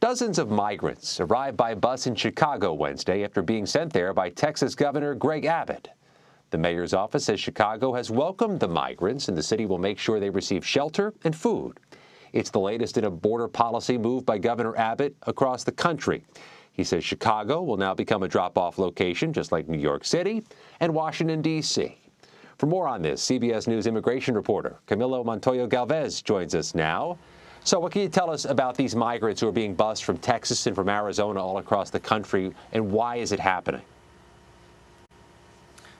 Dozens of migrants arrived by bus in Chicago Wednesday after being sent there by Texas Governor Greg Abbott. The mayor's office says Chicago has welcomed the migrants, and the city will make sure they receive shelter and food. It's the latest in a border policy move by Governor Abbott across the country. He says Chicago will now become a drop-off location, just like New York City and Washington, D.C. For more on this, CBS News immigration reporter Camilo Montoya-Galvez joins us now. So what can you tell us about these migrants who are being bused from Texas and from Arizona all across the country, and why is it happening?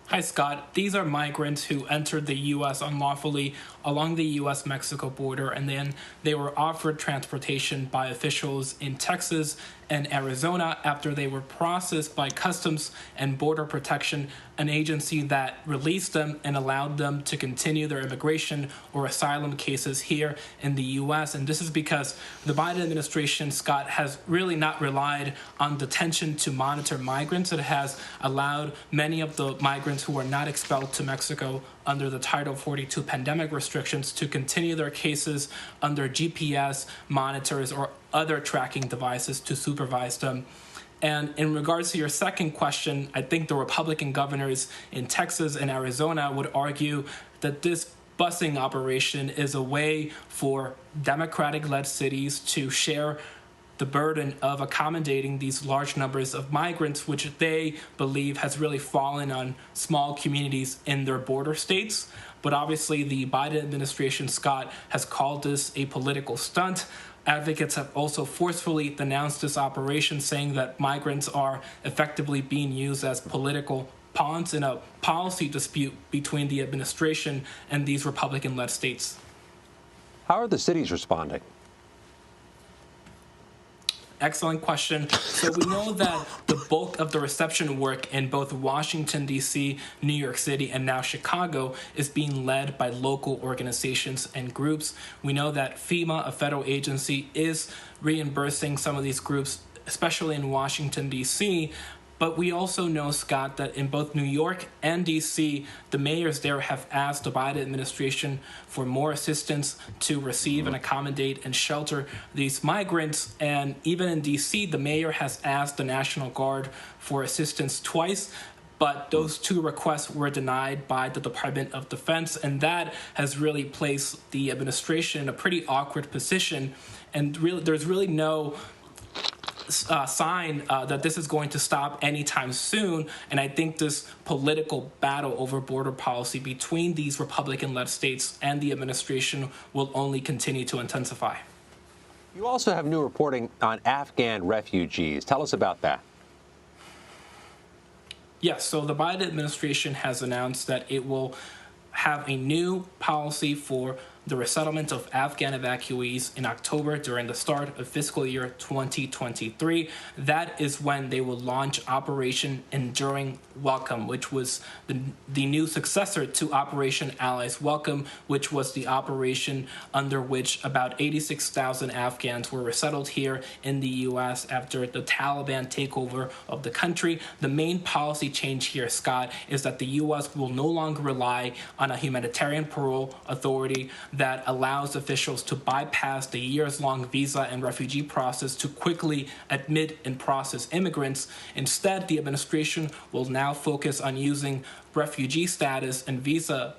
Hi, Scott. These are migrants who entered the U.S. unlawfully along the U.S.-Mexico border, and then they were offered transportation by officials in Texas and Arizona after they were processed by Customs and Border Protection, an agency that released them and allowed them to continue their immigration or asylum cases here in the U.S. And this is because the Biden administration, Scott, has really not relied on detention to monitor migrants. It has allowed many of the migrants who are not expelled to Mexico under the Title 42 pandemic restrictions to continue their cases under GPS monitors or other tracking devices to supervise them. And in regards to your second question, I think the Republican governors in Texas and Arizona would argue that this busing operation is a way for Democratic-led cities to share the burden of accommodating these large numbers of migrants, which they believe has really fallen on small communities in their border states. But obviously, the Biden administration, Scott, has called this a political stunt. Advocates have also forcefully denounced this operation, saying that migrants are effectively being used as political pawns in a policy dispute between the administration and these Republican-led states. How are the cities responding? Excellent question. So we know that the bulk of the reception work in both Washington, D.C., New York City, and now Chicago is being led by local organizations and groups. We know that FEMA, a federal agency, is reimbursing some of these groups, especially in Washington, D.C., but we also know, Scott, that in both New York and D.C., the mayors there have asked the Biden administration for more assistance to receive and accommodate and shelter these migrants. And even in D.C., the mayor has asked the National Guard for assistance twice. But those two requests were denied by the Department of Defense, and that has really placed the administration in a pretty awkward position. And really, there's really no sign that this is going to stop anytime soon. And I think this political battle over border policy between these Republican-led states and the administration will only continue to intensify. You also have new reporting on Afghan refugees. Tell us about that. Yes, so the Biden administration has announced that it will have a new policy for the resettlement of Afghan evacuees in October during the start of fiscal year 2023. That is when they will launch Operation Enduring Welcome, which was the new successor to Operation Allies Welcome, which was the operation under which about 86,000 Afghans were resettled here in the U.S. after the Taliban takeover of the country. The main policy change here, Scott, is that the U.S. will no longer rely on a humanitarian parole authority that allows officials to bypass the years-long visa and refugee process to quickly admit and process immigrants. Instead, the administration will now focus on using refugee status and visa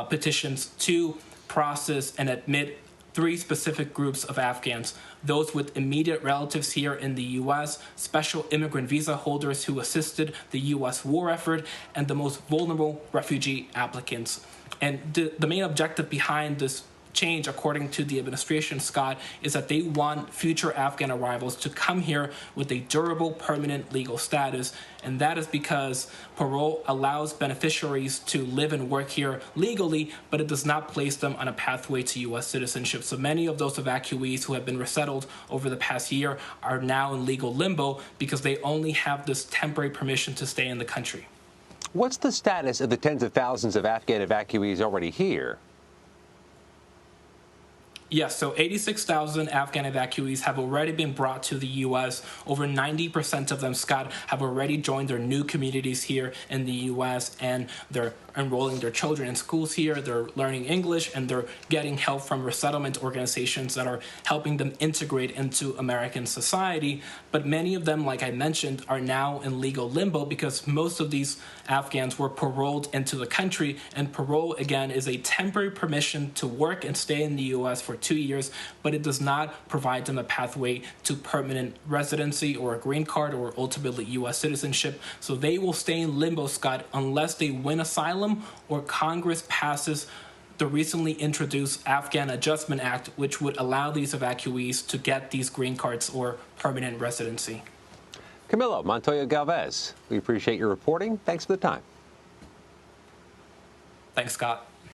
petitions to process and admit three specific groups of Afghans: those with immediate relatives here in the U.S., special immigrant visa holders who assisted the U.S. war effort, and the most vulnerable refugee applicants. And the main objective behind this change, according to the administration, Scott, is that they want future Afghan arrivals to come here with a durable, permanent legal status. And that is because parole allows beneficiaries to live and work here legally, but it does not place them on a pathway to U.S. citizenship. So many of those evacuees who have been resettled over the past year are now in legal limbo because they only have this temporary permission to stay in the country. What's the status of the tens of thousands of Afghan evacuees already here? Yes, so 86,000 Afghan evacuees have already been brought to the U.S. Over 90% of them, Scott, have already joined their new communities here in the U.S., and their enrolling their children in schools here, they're learning English, and they're getting help from resettlement organizations that are helping them integrate into American society. But many of them, like I mentioned, are now in legal limbo because most of these Afghans were paroled into the country, and parole, again, is a temporary permission to work and stay in the U.S. for 2 years, but it does not provide them a pathway to permanent residency or a green card or ultimately U.S. citizenship. So they will stay in limbo, Scott, unless they win asylum or Congress passes the recently introduced Afghan Adjustment Act, which would allow these evacuees to get these green cards or permanent residency. Camilo Montoya-Galvez, we appreciate your reporting. Thanks for the time. Thanks, Scott.